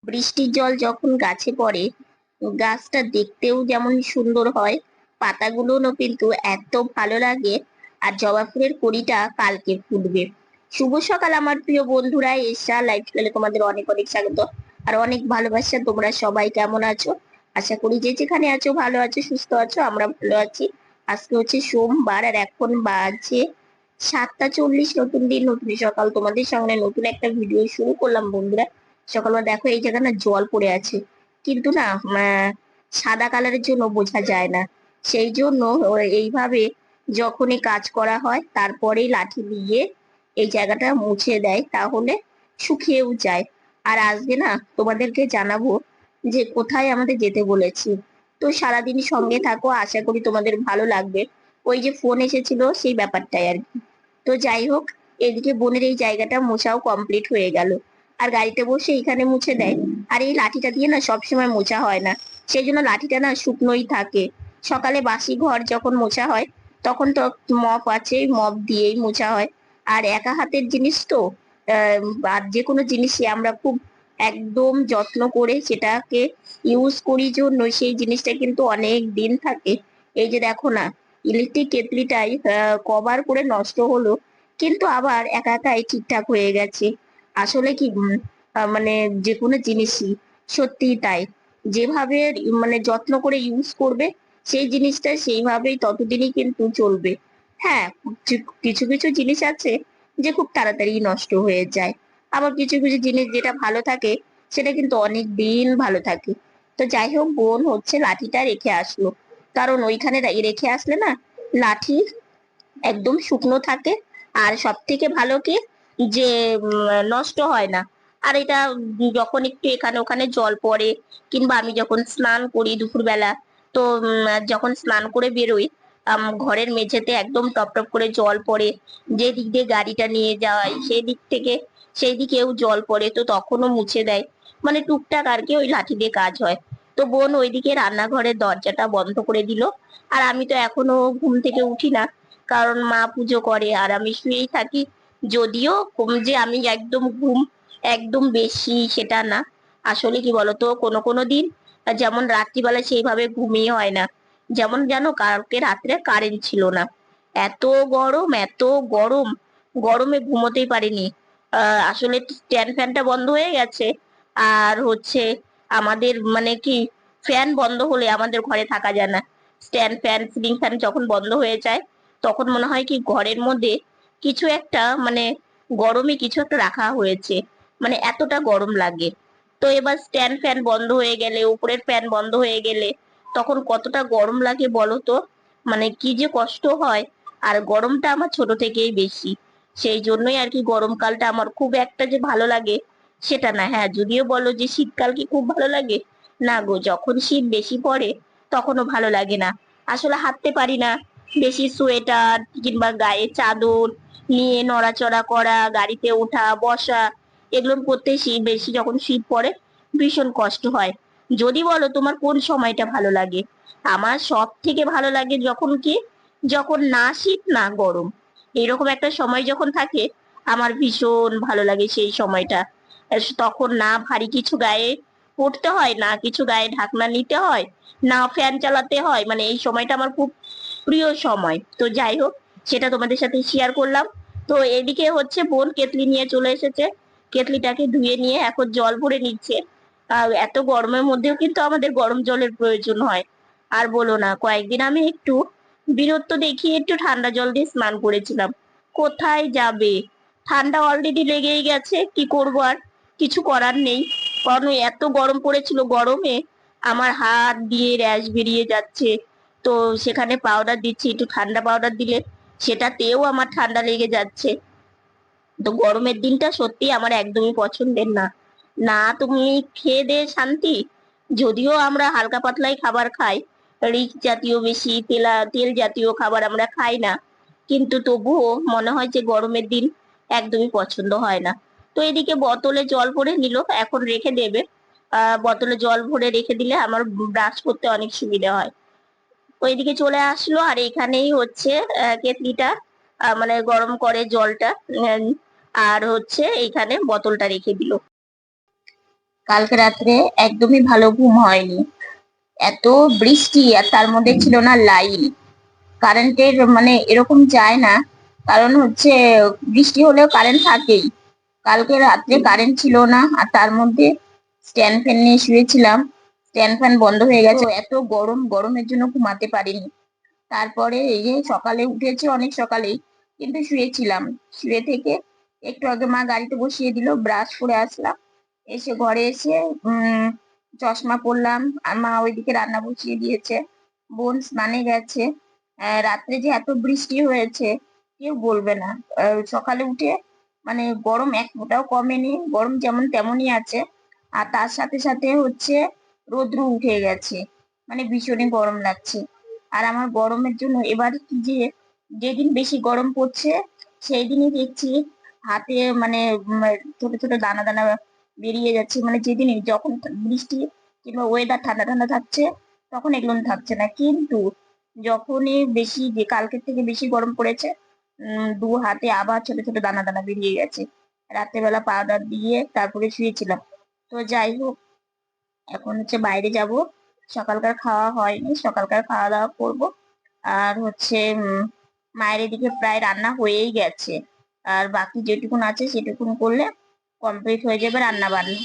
বৃষ্টির জল যখন গাছে পড়ে, গাছটা দেখতেও যেমন সুন্দর হয়, পাতাগুলোও কিন্তু এত ভালো লাগে। আর জবা ফুলের কড়িটা কালকে ফুটবে। শুভ সকাল আমার প্রিয় বন্ধুরা, এসা লাইফস্টাইলে তোমাদের অনেক অনেক স্বাগত আর অনেক ভালোবাসা। তোমরা সবাই কেমন আছো? আশা করি যে যেখানে আছো ভালো আছো, সুস্থ আছো। আমরা ভালো আছি। আজকে হচ্ছে সোমবার আর এখন বাজে 7টা 40। নতুন দিন নতুন সকাল, তোমাদের সঙ্গে নতুন একটা ভিডিও শুরু করলাম বন্ধুরা। সকালবেলা দেখো এই জায়গা না জল পড়ে আছে, কিন্তু না সাদা কালারের জন্য বোঝা যায় না। সেই জন্য এইভাবে যখনই কাজ করা হয় তারপরেই লাঠি দিয়ে এই জায়গাটা মুছে দেয়, তাহলে শুকিয়েও যায়। আর আজকে না তোমাদেরকে জানাবো যে কোথায় আমাদের যেতে বলেছি। তো সারাদিন সঙ্গে থাকো, আশা করি তোমাদের ভালো লাগবে। ওই যে ফোন এসেছিল সেই ব্যাপারটাই আর কি। তো যাই হোক, এদিকে বোনের এই জায়গাটা মোছাও কমপ্লিট হয়ে গেল। আর গাড়িতে বসে এখানে মুছে দেয়। আর এই লাঠিটা দিয়ে না সবসময় মোছা হয় না, সেই জন্য লাঠিটা না শুকনোই থাকে। সকালে বাসি ঘর যখন মোছা হয় তখন তো মপ আছে, মপ দিয়েই মোছা হয়। আর একা হাতের জিনিস তো, আর যে কোনো জিনিসই আমরা খুব একদম যত্ন করে সেটাকে ইউজ করি, জন্য সেই জিনিসটা কিন্তু অনেক দিন থাকে। এই যে দেখো না, ইলেকট্রিক কেটলিটাই কভার করে নষ্ট হলো, কিন্তু আবার একা একাই ঠিকঠাক হয়ে গেছে। আসলে কি মানে যে কোনো জিনিসই সত্যি তাই, যেভাবে যত্ন করে ইউজ করবে সেই জিনিসটা সেইভাবেই ততদিনই কিন্তু চলবে। হ্যাঁ, কিছু কিছু জিনিস আছে যে খুব তাড়াতাড়ি নষ্ট হয়ে যায়। আবার কিছু কিছু জিনিস যেটা ভালো থাকে সেটা কিন্তু অনেক দিন ভালো থাকে। তো যাই হোক, বোন হচ্ছে লাঠিটা রেখে আসলো, কারণ ওইখানে রেখে আসলে না লাঠি একদম শুকনো থাকে। আর সব থেকে ভালো কি, যে নষ্ট হয় না। আর এটা যখন একটু এখানে ওখানে জল পড়ে, কিংবা আমি যখন স্নান করি দুপুরবেলা, তো যখন স্নান করে বেরোই, ঘরের মেঝেতে একদম টপ টপ করে জল পড়ে। যে দিক দিয়ে গাড়িটা নিয়ে যাওয়াই সেই দিক থেকে সেই দিকেও জল পড়ে, তো তখনও মুছে দেয়। মানে টুকটাক আর কি ওই লাঠি দিয়ে কাজ হয়। তো বোন ওইদিকে রান্নাঘরের দরজাটা বন্ধ করে দিল। আর আমি তো এখনো ঘুম থেকে উঠি না, কারণ মা পুজো করে আর আমি শুয়েই থাকি। যদিও যে আমি একদম ঘুম একদম বেশি সেটা না। আসলে কি বলতো, কোনো কোনো দিন যেমন রাত্রিবেলা সেইভাবে ঘুমিয়ে হয় না। যেমন জানো, কালকে রাত্রে কারেন্ট ছিল না। এত গরম এত গরম, গরমে ঘুমোতেই পারিনি। আসলে স্ট্যান্ড ফ্যানটা বন্ধ হয়ে গেছে। আর হচ্ছে আমাদের কি, ফ্যান বন্ধ হলে আমাদের ঘরে থাকা যায় না। স্ট্যান্ড ফ্যান সিলিং ফ্যান যখন বন্ধ হয়ে যায়, তখন মনে হয় কি ঘরের মধ্যে কিছু একটা গরমে কিছু একটা রাখা হয়েছে, এতটা গরম লাগে। তো এবার স্ট্যান্ড ফ্যান বন্ধ হয়ে গেলে, উপরের ফ্যান বন্ধ হয়ে গেলে তখন কতটা গরম লাগে বলো তো। কি যে কষ্ট হয়। আর গরমটা আমার ছোট থেকেই বেশি, সেই জন্যই আর কি গরমকালটা আমার খুব একটা যে ভালো লাগে সেটা না। হ্যাঁ, যদিও বলো যে শীতকাল কি খুব ভালো লাগে, না গো, যখন শীত বেশি পড়ে তখনও ভালো লাগে না। আসলে হাঁটতে পারি না, বেশি সোয়েটার কিংবা গায়ে চাদর নিয়ে নড়াচড়া করা, গাড়িতে ওঠা বসা, এগুলো করতে বেশি যখন শীত পড়ে ভীষণ কষ্ট হয়। যদি বলো তোমার কোন সময়টা ভালো লাগে, আমার সব থেকে ভালো লাগে যখন না শীত না গরম, এরকম একটা সময় যখন থাকে আমার ভীষণ ভালো লাগে সেই সময়টা। তখন না ভারী কিছু গায়ে পড়তে হয়, না কিছু গায়ে ঢাকনা নিতে হয়, না ফ্যান চালাতে হয়। এই সময়টা আমার খুব প্রিয় সময়। তো যাই হোক, সেটা তোমাদের সাথে শেয়ার করলাম। তো এদিকে হচ্ছে বোন কেতলি নিয়ে চলে এসেছে, কেতলিটাকে ধুয়ে নিয়ে এখন জল ভরে নিচ্ছে। এত গরমের মধ্যেও কিন্তু আমাদের গরম জলের প্রয়োজন হয়। আর বলো না, কয়েকদিন আমি একটু বীরত্ব দেখিয়ে একটু ঠান্ডা জল দিয়ে স্নান করেছিলাম। কোথায় যাবে, ঠান্ডা অলরেডি লেগেই গেছে, কি করবো আর, কিছু করার নেই। কারণ ওই এত গরম পড়েছিল, গরমে আমার হাত দিয়ে র্যাশ বেরিয়ে যাচ্ছে। তো সেখানে পাউডার দিচ্ছি, একটু ঠান্ডা পাউডার দিলে সেটাতেও আমার ঠান্ডা লেগে যাচ্ছে। তো গরমের দিনটা সত্যি আমার একদমই পছন্দের না। না তুমি খেয়ে দে শান্তি, যদিও আমরা হালকা পাতলাই খাবার খাই, রিচ জাতীয় বেশি তেল জাতীয় খাবার আমরা খাই না, কিন্তু তবুও মনে হয় যে গরমের দিন একদমই পছন্দ হয় না। তো এদিকে বোতলে জল ভরে নিল, এখন রেখে দেবে। বোতলে জল ভরে রেখে দিলে আমার ব্রাশ করতে অনেক সুবিধা হয়। ওইদিকে চলে আসলো, আর এখানেই হচ্ছে কেটলিটা গরম করে জলটা। আর হচ্ছে এইখানে বোতলটা রেখে দিল। কালকে রাত্রে একদমই ভালো ঘুম হয়নি, এত বৃষ্টি আর তার মধ্যে ছিল না লাইন। কারেন্টের মানে এরকম যায় না, কারণ হচ্ছে বৃষ্টি হলেও কারেন্ট থাকেই। কালকে রাত্রে কারেন্ট ছিল না, আর তার মধ্যে স্ট্যান্ড ফ্যান নিয়ে শুয়েছিলাম, স্ট্যান্ড ফ্যান বন্ধ হয়ে গেছে, তো এত গরম, গরমের জন্য ঘুমাতে পারিনি। তারপরে এই যে সকালে উঠেছি অনেক সকালেই, কিন্তু শুয়েছিলাম। শুয়ে থেকে একটু আগে মা গাড়িতে বসিয়ে দিল, ব্রাশ করে আসলাম, এসে ঘরে এসে চশমা পরলাম, আর মা ওইদিকে রান্না বসিয়ে দিয়েছে, বোন স্নানে গেছে। রাত্রে যে এত বৃষ্টি হয়েছে কেউ বলবে না। সকালে উঠে মানে গরম এক ফোঁটাও কমেনি, গরম যেমন তেমনই আছে। আর তার সাথে সাথে হচ্ছে রৌদ্র উঠে গেছে, মানে ভীষণই গরম লাগছে। আর আমার গরমের জন্য এবার কি যে, যেদিন বেশি গরম পড়ছে সেই দিনই দেখছি হাতে মানে ছোট ছোট দানা দানা বেরিয়ে যাচ্ছে, মানে যেদিনই যখন বৃষ্টি কিংবা ওয়েদার ঠান্ডা ঠান্ডা থাকছে তখন এগুলো থাকছে না, কিন্তু যখনই বেশি যে কালকের থেকে বেশি গরম পড়েছে, দু হাতে আবার ছোট ছোট দানা দানা বেরিয়ে গেছে। রাত্রেবেলা পাউডার দিয়ে তারপরে শুয়েছিলাম। তো যাই হোক, এখন হচ্ছে বাইরে যাব, সকালকার খাওয়া হয়নি, সকালকার খাওয়া দাওয়া করবো। আর হচ্ছে মায়ের এদিকে প্রায় রান্না হয়েই গেছে, আর বাকি যেটুকুন আছে সেটুকুন করলে কমপ্লিট হয়ে যাবে রান্না বান্না।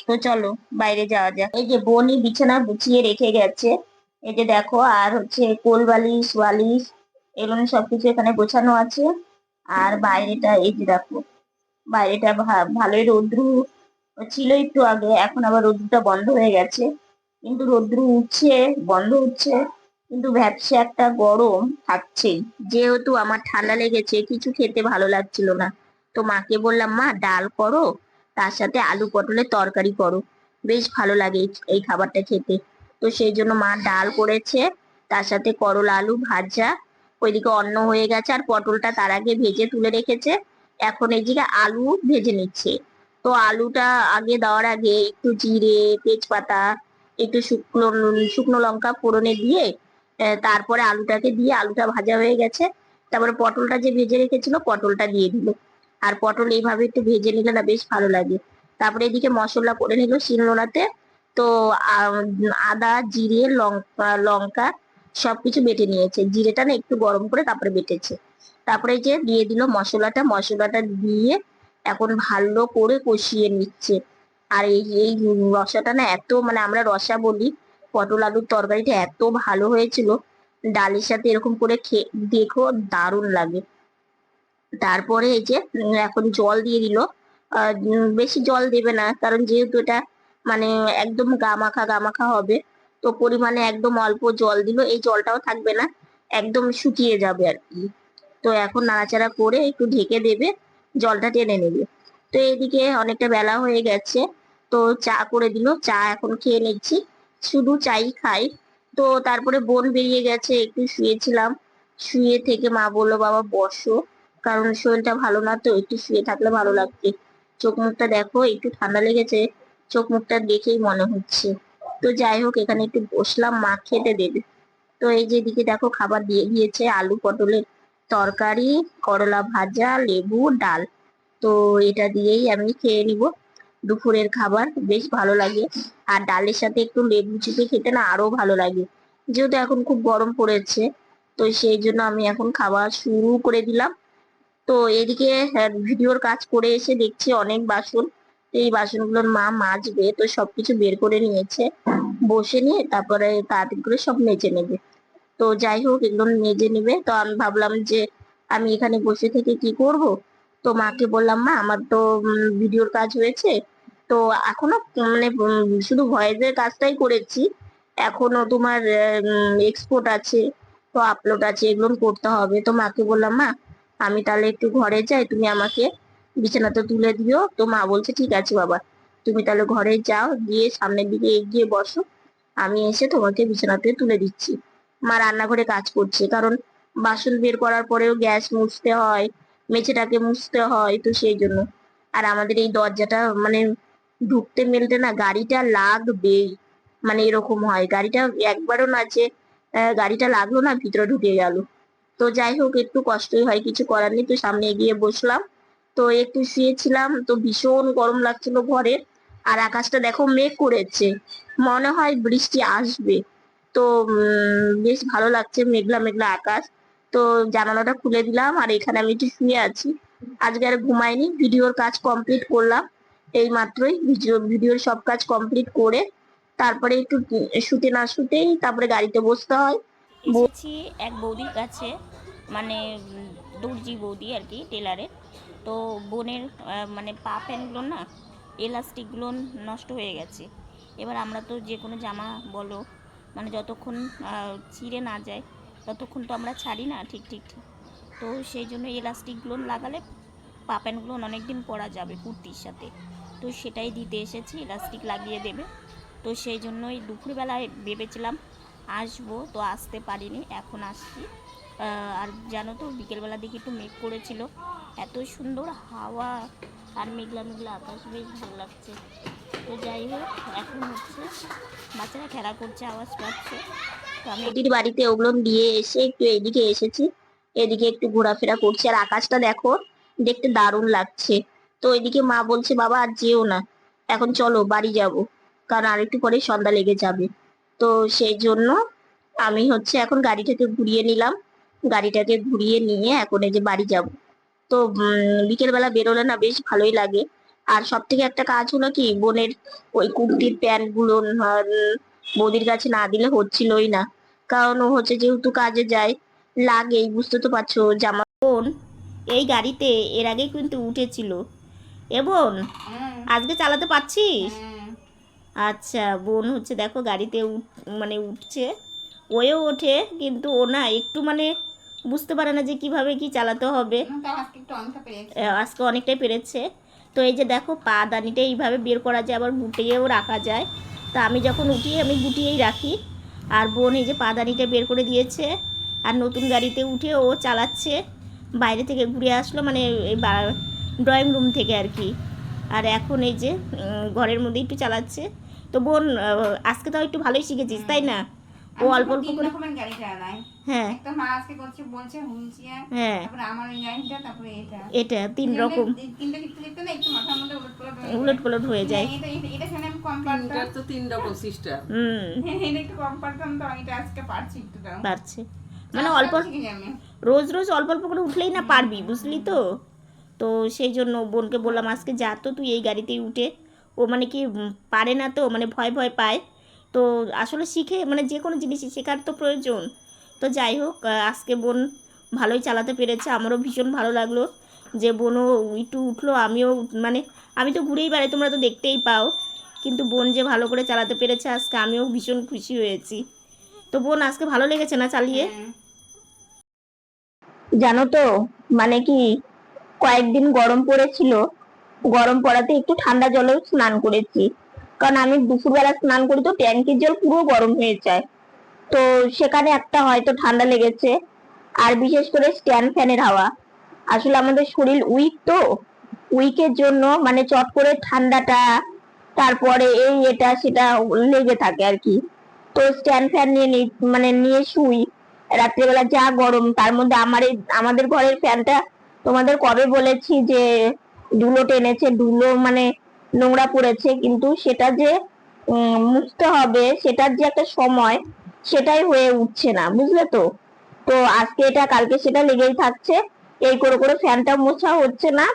তো চলো বাইরে যাওয়া যাক। এই যে বোনই বিছানা গুছিয়ে রেখে গেছে, এই যে দেখো, আর হচ্ছে কোল বালিশ ওয়ালিশ এগুলো সবকিছু এখানে গোছানো আছে। আর বাইরেটা এই যে দেখো, বাইরেটা ভালোই রৌদ্রু ছিল একটু আগে, এখন আবার রোদ্রুটা বন্ধ হয়ে গেছে, কিন্তু রোদ্রু উঠছে বন্ধ হচ্ছে, কিন্তু ভ্যাপসে একটা গরম থাকছেই। যেহেতু আমার ঠান্ডা লেগেছে, কিছু খেতে ভালো লাগছিল না, তো মাকে বললাম মা ডাল করো, তার সাথে আলু পটলের তরকারি করো, বেশ ভালো লাগে এই খাবারটা খেতে। তো সেই জন্য মা ডাল করেছে, তার সাথে করলা আলু ভাজা, ওইদিকে অন্ন হয়ে গেছে, আর পটলটা তার আগে ভেজে তুলে রেখেছে, এখন এইদিকে আলু ভেজে নিচ্ছে। তো আলুটা আগে দেওয়ার আগে একটু জিরে, তেজপাতা, একটু শুকনো শুকনো লঙ্কা ফোড়নে দিয়ে তারপরে আলুটাকে দিয়ে, আলুটা ভাজা হয়ে গেছে, তারপরে পটলটা যে ভেজে রেখেছিল পটলটা দিয়ে দিল। আর পটল এইভাবে একটু ভেজে নিলে না বেশ ভালো লাগে। তারপরে এদিকে মশলা করে নিল শিলনোড়াতে। তো আদা জিরে লঙ্কা লঙ্কা সবকিছু বেটে নিয়েছে, জিরেটা না একটু গরম করে তারপরে বেটেছে। তারপরে যে দিয়ে দিল মশলাটা, মশলাটা দিয়ে এখন ভালো করে কষিয়ে নিচ্ছে। আর এই এই রসাটা না এত, মানে আমরা রসা বলি, পটল আলুর তরকারিটা এত ভালো হয়েছিল, ডালের সাথে এরকম করে খেয়ে দেখো, দারুণ লাগে। তারপরে এই যে এখন জল দিয়ে দিল। বেশি জল দেবে না, কারণ যেহেতু এটা মানে একদম গামাখা গামাখা হবে, তো পরিমাণে একদম অল্প জল দিল, এই জলটাও থাকবে না, একদম শুকিয়ে যাবে আর কি। তো এখন নাড়াচাড়া করে একটু ঢেকে দেবে, জলটা টেনে নেবে। তো এদিকে অনেকটা বেলা হয়ে গেছে, তো চা করে দিল, চা এখন খেয়ে নিচ্ছি, শুধু চাই খাই। তো তারপরে বোন বেরিয়ে গেছে, একটু শুয়েছিলাম, শুয়ে থেকে মা বললো বাবা বসো, কারণ শরীরটা ভালো না, তো একটু শুয়ে থাকলে ভালো লাগছে। চোখ মুখটা দেখো একটু ঠান্ডা লেগেছে, চোখ মুখটা দেখেই মনে হচ্ছে। তো যাই হোক, এখানে একটু বসলাম, মা খেতে দেবে। তো এই যে এদিকে দেখো খাবার দিয়ে দিয়েছে, আলু পটলের তরকারি, করলা ভাজা, লেবু, ডাল। তো এটা দিয়েই আমি খেয়ে নিব দুপুরের খাবার, বেশ ভালো লাগে। আর ডালের সাথে একটু লেবু চিপে খেতে না আরো ভালো লাগে, যেহেতু এখন খুব গরম পড়েছে, তো সেই জন্য আমি এখন খাওয়া শুরু করে দিলাম। তো এদিকে ভিডিওর কাজ করে এসে দেখছি অনেক বাসন, তো এই বাসনগুলোর মা মাজবে, তো সবকিছু বের করে নিয়েছে, বসে নিয়ে তারপরে তাড়াতাড়ি করে সব মেজে নেবে। তো যাই হোক, এগুলো মেজে নেবে, তো আমি ভাবলাম যে আমি এখানে বসে থেকে কি করব। তো মাকে বললাম মা আমার তো ভিডিওর কাজ হয়েছে, তো এখনো মানে শুধু ভয়েসের কাজটাই করেছি, এখনো তোমার এক্সপোর্ট আছে, তো আপলোড আছে, এগুলো করতে হবে। তো মাকে বললাম মা আমি তাহলে একটু ঘরে যাই, তুমি আমাকে বিছানাতে তুলে দিও। তো মা বলছে ঠিক আছে বাবা, তুমি তাহলে ঘরে যাও, গিয়ে সামনের দিকে এগিয়ে বসো, আমি এসে তোমাকে বিছানাতে তুলে দিচ্ছি। মা রান্নাঘরে কাজ করছে, কারণ বাসন বের করার পরেও গ্যাস মুছতে হয়, মেঝেটাকে মুছতে হয়, তো সেই জন্য। আর আমাদের এই দরজাটা মানে ঢুকতে মেলতে না গাড়িটা লাগবেই, মানে এরকম হয়, গাড়িটা একবারও না যে গাড়িটা লাগলো না ভিতরে ঢুকে গেল। তো যাই হোক, একটু কষ্টই হয়, কিছু করার নেই। তো সামনে এগিয়ে বসলাম, তো একটু শুয়েছিলাম, তো ভীষণ গরম লাগছিল ঘরে, আর আকাশটা দেখো মেঘ করেছে, মনে হয় বৃষ্টি আসবে। তো বেশ ভালো লাগছে, মেঘলা মেঘলা আকাশ। তো জানালাটা খুলে দিলাম আর এখানে আমি একটু শুয়ে আছি। আজকে আর ঘুমাইনি, ভিডিওর কাজ কমপ্লিট করলাম এই মাত্রই। ভিডিওর সব কাজ কমপ্লিট করে তারপরে একটু শুতে না শুতেই তারপরে গাড়িতে বসতে হয়। এসেছি এক বৌদির কাছে, মানে দর্জি বৌদি আর কি, টেলারের। তো বোনের মানে পা প্যান্টগুলো না, এলাস্টিকগুলো নষ্ট হয়ে গেছে। এবার আমরা তো যে কোনো জামা বলো, মানে যতক্ষণ ছিঁড়ে না যায় ততক্ষণ তো আমরা ছাড়ি না, ঠিক ঠিক ঠিক। তো সেই জন্য এলাস্টিকগুলো লাগালে পা প্যান্টগুলো অনেক দিন পরা যাবে কুর্তির সাথে। তো সেটাই দিতে এসেছি, ইলাস্টিক লাগিয়ে দেবে। তো সেই জন্যই দুপুরবেলায় ভেবেছিলাম আসবো, তো আসতে পারিনি, এখন আসছি। আর জানো তো বিকেলবেলা দিকে একটু মেঘ করেছিল, এত সুন্দর হাওয়া আর মেঘলা মেঘলা আকাশ, বেশ ভালো লাগছে। তো যাই হোক, এখন হচ্ছে বাচ্চারা খেলা করছে, আওয়াজ পাচ্ছে। তো আমি বৌদির বাড়িতে ওগুলো দিয়ে এসে একটু এদিকে এসেছি, এদিকে একটু ঘোরাফেরা করছি। আর আকাশটা দেখো, দেখতে দারুণ লাগছে। তো এদিকে মা বলছে বাবা আর যেও না, এখন চলো বাড়ি যাব, কারণ আর একটু পরে সন্ধ্যা লেগে যাবে। তো সেই জন্য আমি হচ্ছে এখন গাড়িটাকে ঘুরিয়ে নিলাম, গাড়িটাকে ঘুরিয়ে নিয়ে এখন এই যে বাড়ি যাব। তো বিকেল বেলা বেরোলে না বেশ ভালোই লাগে। আর সব থেকে একটা কাজ হলো কি, বোনের ওই কুর্তির প্যান্ট গুলো বৌদির কাছে না দিলে হচ্ছিলই না। কারণ ও হচ্ছে যেহেতু কাজে যায়, লাগেই, বুঝতে তো পারছো জামা। বোন এই গাড়িতে এর আগে কিন্তু উঠেছিল। এবং আজকে চালাতে পারছিস? আচ্ছা, বোন হচ্ছে দেখো গাড়িতে মানে উঠছে, ওয়েও ওঠে, কিন্তু ও না একটু মানে বুঝতে পারে না যে কিভাবে কি চালাতে হবে। আজকে অনেকটাই পেরেছে। তো এই যে দেখো পা দানিটা এইভাবে বের করা যায়, আবার গুটিয়েও রাখা যায়। তা আমি যখন উঠি আমি গুটিয়েই রাখি। আর বোন এই যে পা দানিটা বের করে দিয়েছে, আর নতুন গাড়িতে উঠে ও চালাচ্ছে। বাইরে থেকে ঘুরে আসলো, মানে এই ড্রয়িং রুম থেকে আর কি। আর এখন এই যে ঘরের মধ্যে একটু চালাচ্ছে। তো বোন আজকে তো একটু ভালোই শিখেছিস, তাই না? ও অল্প অল্প করে গাড়ি চালাই। হ্যাঁ একটা মা আজকে করছে, বলছে হুইলচেয়ার, হ্যাঁ, তারপরে আমার ওই গাড়িটা, তারপরে এটা। এটা তিন রকম তিনটা দেখতে দেখতে না একটু মাথার মধ্যে উলট পালট হয়ে যায়। এটা এটা এটা শুনে আমি কম পারতাম, তো তিন রকম সিস্টেম। এটা একটু কম পারতাম, তো আমি এটা আজকে পারছি একটু, দাও পারছে, মানে অল্প শিখে আমি। রোজ রোজ অল্প অল্প করে উঠলেই না পারবি, বুঝলি তো। তো সেই জন্য বোনকে বললাম আজকে যা তো তুই এই গাড়িতেই উঠে। ও মানে কি পারে না, তো মানে ভয় ভয় পায়। তো আসলে শিখে, মানে যে কোনো জিনিসই শেখার তো প্রয়োজন। তো যাই হোক, আজকে বোন ভালোই চালাতে পেরেছে, আমারও ভীষণ ভালো লাগলো যে বোনও একটু উঠলো। আমিও মানে আমি তো ঘুরেই বেড়াই, তোমরা তো দেখতেই পাও, কিন্তু বোন যে ভালো করে চালাতে পেরেছে আজকে আমিও ভীষণ খুশি হয়েছি। তো বোন আজকে ভালো লেগেছে না চালিয়ে? জানো তো, মানে কি, কয়েকদিন গরম পড়েছিল, গরম পড়াতে একটু ঠান্ডা জলেও স্নান করেছি। কারণ আমি দুপুরবেলা স্নান করি তো ট্যাঙ্কির জল পুরো গরম হয়ে যায়। তো সেখানে একটা হয়তো ঠান্ডা লেগেছে। আর বিশেষ করে স্ট্যান্ড ফ্যানের হাওয়া, আসলে আমাদের শরীর উইক তো, উইকের জন্য মানে চট করে ঠান্ডাটা, তারপরে এই এটা সেটা লেগে থাকে আর কি। তো স্ট্যান্ড ফ্যান নিয়ে মানে নিয়ে শুই। রাত্রিবেলা যা গরম, তার মধ্যে আমাদের ঘরের ফ্যানটা তোমাদের কবে বলেছি যে ধুলো টেনেছে, ধুলো মানে নোংরা পড়েছে, কিন্তু সেটা যে মুছতে হবে, সেটার যে একটা সময়, সেটাই হয়ে উঠছে না, বুঝলে তো। তো আজকে এটা কালকে সেটা লেগেই থাকছে, এই করে করে ফ্যানটা মোছা হচ্ছে না।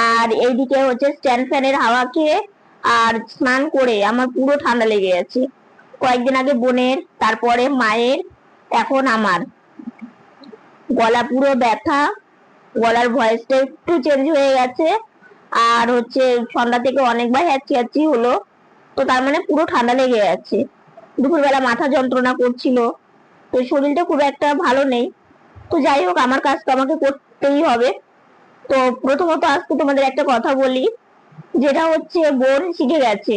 আর এইদিকে হচ্ছে স্ট্যান্ড ফ্যানের হাওয়া খেয়ে আর স্নান করে আমার পুরো ঠান্ডা লেগে গেছে। কয়েকদিন আগে বোনের, তারপরে মায়ের, এখন আমার গলা পুরো ব্যথা, গলার ভয়েসটা একটু চেঞ্জ হয়ে গেছে। আর হচ্ছে সন্ধ্যা থেকে অনেকবার হ্যাচি হ্যাচি হলো। তো তার মানে পুরো ঠান্ডা লেগে গেছে। দুপুরবেলা মাথা যন্ত্রণা করছিল। তো শরীরটা খুব একটা ভালো নেই। তো যাই হোক, আমার কাজ তো আমাকে করতেই হবে। তো প্রথমত আজকে তোমাদের একটা কথা বলি, যেটা হচ্ছে বোন শিখে গেছে।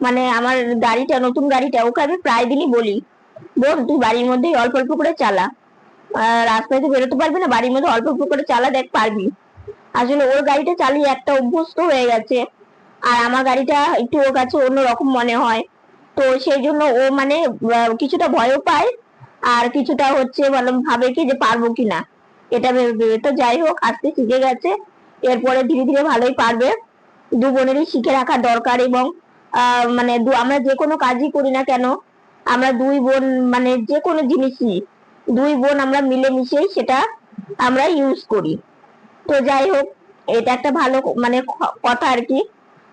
মানে আমার গাড়িটা, নতুন গাড়িটা, ওকে আমি প্রায় দিনই বলি, বোন তুই বাড়ির মধ্যেই অল্প অল্প করে চালা, রাস্তায় তো বেরোতে পারবি না, বাড়ির মধ্যে অল্প অল্প করে চালা, দেখ পারবি। আসলে ওর গাড়িটা চালিয়ে একটা অভ্যস্ত হয়ে গেছে। আর আমার গাড়িটা একটু ওর কাছে অন্যরকম মনে হয়। তো সেই জন্য ও মানে কিছুটা ভয়ও পায়, আর কিছুটা হচ্ছে মানে ভাবে কি যে পারবো কিনা, এটা ভেবে ভেবে। তো যাই হোক, আজকে শিখে গেছে, এরপরে ধীরে ধীরে ভালোই পারবে। দু বোনেরই শিখে রাখা দরকার। এবং মানে আমরা যে কোনো কাজই করি না কেন, আমরা দুই বোন মানে যে কোনো জিনিসই দুই বোন আমরা মিলেমিশেই সেটা আমরা ইউজ করি। তো যাই হোক, এটা একটা ভালো মানে কথা আর কি।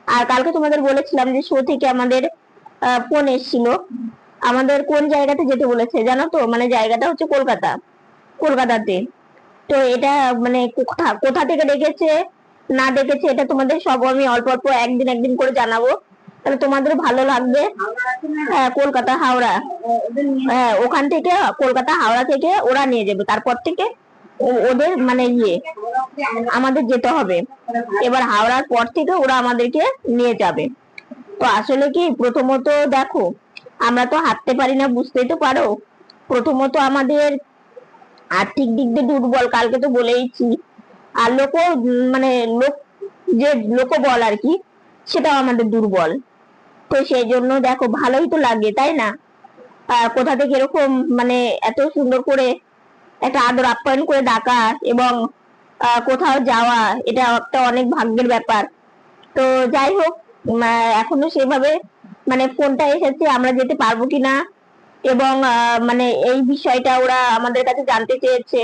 আর কালকে তোমাদের বলেছিলাম যে শো থেকে আমাদের ফোন এসেছিল, আমাদের কোন জায়গাতে যেতে বলেছে জানো তো? মানে জায়গাটা হচ্ছে কলকাতাতে। তো এটা মানে কোথা কোথা থেকে ডেকেছে না ডেকেছে এটা তোমাদের সব আমি অল্প অল্প একদিন একদিন করে জানাবো, তাহলে তোমাদের ভালো লাগবে। হ্যাঁ, কলকাতা হাওড়া। হ্যাঁ, ওখান থেকে কলকাতা হাওড়া থেকে ওরা নিয়ে যাবে, তারপর থেকে ওদের মানে আমাদের যেতে হবে। এবার হাওড়ার পর থেকে ওরা আমাদেরকে নিয়ে যাবে। তো আসলে কি, প্রথমত দেখো, আমরা তো হাঁটতে পারি না, বুঝতেই তো পারো। প্রথমত আমাদের আর্থিক দিক দিয়ে দুর্বল, কালকে তো বলেইছি। আর মানে লোক যে লোকবল আর কি, সেটাও আমাদের দুর্বল। তো সেই জন্য দেখো, ভালোই তো লাগে তাই না? কোথা থেকে এরকম মানে এত সুন্দর করে একটা আদর আপ্যায়ন করে ডাকা, এবং কোথাও যাওয়া, এটা একটা অনেক ভাগ্যের ব্যাপার। তো যাই হোক, এখনো সেভাবে মানে ফোনটা এসেছে, আমরা যেতে পারবো কিনা এবং মানে এই বিষয়টা ওরা আমাদের কাছে জানতে চেয়েছে।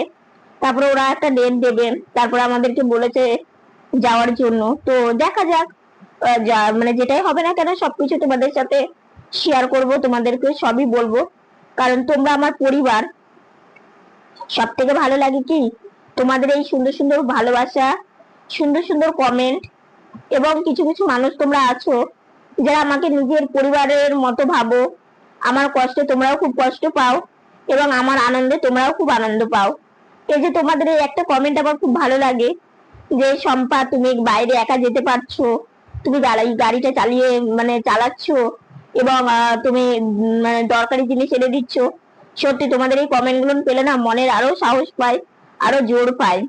তারপরে ওরা একটা ডেট দেবে, তারপরে আমাদেরকে বলেছে যাওয়ার জন্য। তো দেখা যাক, মানে যেটাই হবে না কেন সবকিছু তোমাদের সাথে শেয়ার করব, তোমাদেরকে সবই বলবো, কারণ তোমরা আমার পরিবার। সব থেকে ভালো লাগে কি, তোমাদের এই সুন্দর সুন্দর ভালোবাসা, সুন্দর সুন্দর কমেন্ট, এবং কিছু কিছু মানুষ তোমরা আছো যারা আমাকে নিজের পরিবারের মতো ভাবো। আমার কষ্টে তোমরাও খুব কষ্ট পাও, এবং আমার আনন্দে তোমরাও খুব আনন্দ পাও। এই যে তোমাদের এই একটা কমেন্ট আমার খুব ভালো লাগে, যে শম্পা তুমি বাইরে একা যেতে পারছো, তুমি গাড়িটা চালিয়ে মানে চালাচ্ছ, এবং তুমি মানে দরকারি জিনিস এনে দিচ্ছ। সত্যি তোমাদের এই কমেন্ট গুলো পেলে না মনের আরো সাহস পায়, আরো জোর পায়।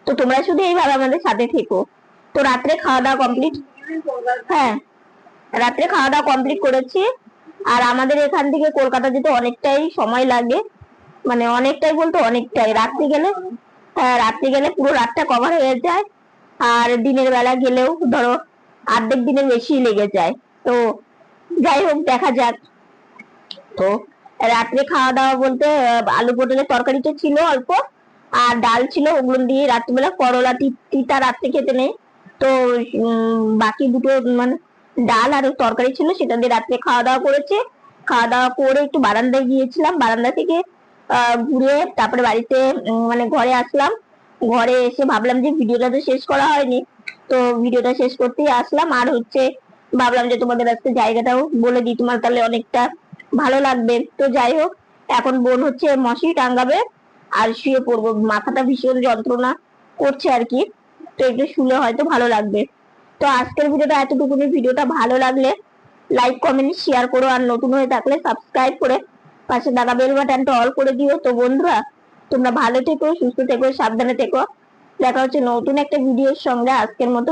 তো তোমরা শুধু এইভাবে আমাদের সাথে থেকো। তো রাত্রে খাওয়া দাওয়া কমপ্লিট? হ্যাঁ, রাত্রে খাওয়া দাওয়া কমপ্লিট করেছি। আর আমাদের এখান থেকে কলকাতা যেতে অনেকটাই সময় লাগে, মানে অনেকটাই বলতে অনেকটাই। রাত্রি গেলে পুরো রাতটা কভার হয়ে যায়, আর দিনের বেলা গেলেও ধরো অর্ধেক দিনের বেশি লেগে যায়। তো যাই হোক, দেখা যাক। তো রাত্রে খাওয়া দাওয়া বলতে আলু পটলের তরকারিটা ছিল অল্প, আর ডাল ছিল, ওগুলো দিয়ে রাত্রিবেলা করলা তিতা রাত্রে খেতে নেই। তো বাকি দুটো মানে ডাল আর তরকারি ছিল, সেটা দিয়ে রাত্রে খাওয়া দাওয়া করেছে। খাওয়া দাওয়া করে একটু বারান্দায় গিয়েছিলাম, বারান্দা থেকে ঘুরে তারপরে বাড়িতে মানে ঘরে আসলাম। ঘরে এসে ভাবলাম যে ভিডিওটা তো শেষ করা হয়নি, তো ভিডিওটা শেষ করতেই আসলাম। আর হচ্ছে ভাবলাম যে তোমাদের আজকে জায়গাটাও বলে দিই, তোমার তাহলে অনেকটা ভালো লাগবে। তো যাই হোক, এখন বোন হচ্ছে মশারি টাঙ্গাবে আর শুয়ে পড়বো, মাথাটা ভীষণ যন্ত্রণা করছে আর কি। তো একটু শুলে হয়তো ভালো লাগবে। তো আজকের ভিডিওটা এতটুকুনি। ভিডিওটা ভালো লাগলে লাইক কমেন্ট শেয়ার করো, আর নতুন হয়ে থাকলে সাবস্ক্রাইব করে পাশে থাকা বেল বাটনটা অল করে দিও। তো বন্ধুরা, তোমরা ভালো থেকো, সুস্থ থেকো, সাবধানে থেকো। দেখা হচ্ছে নতুন একটা ভিডিওর সঙ্গে। আজকের মতো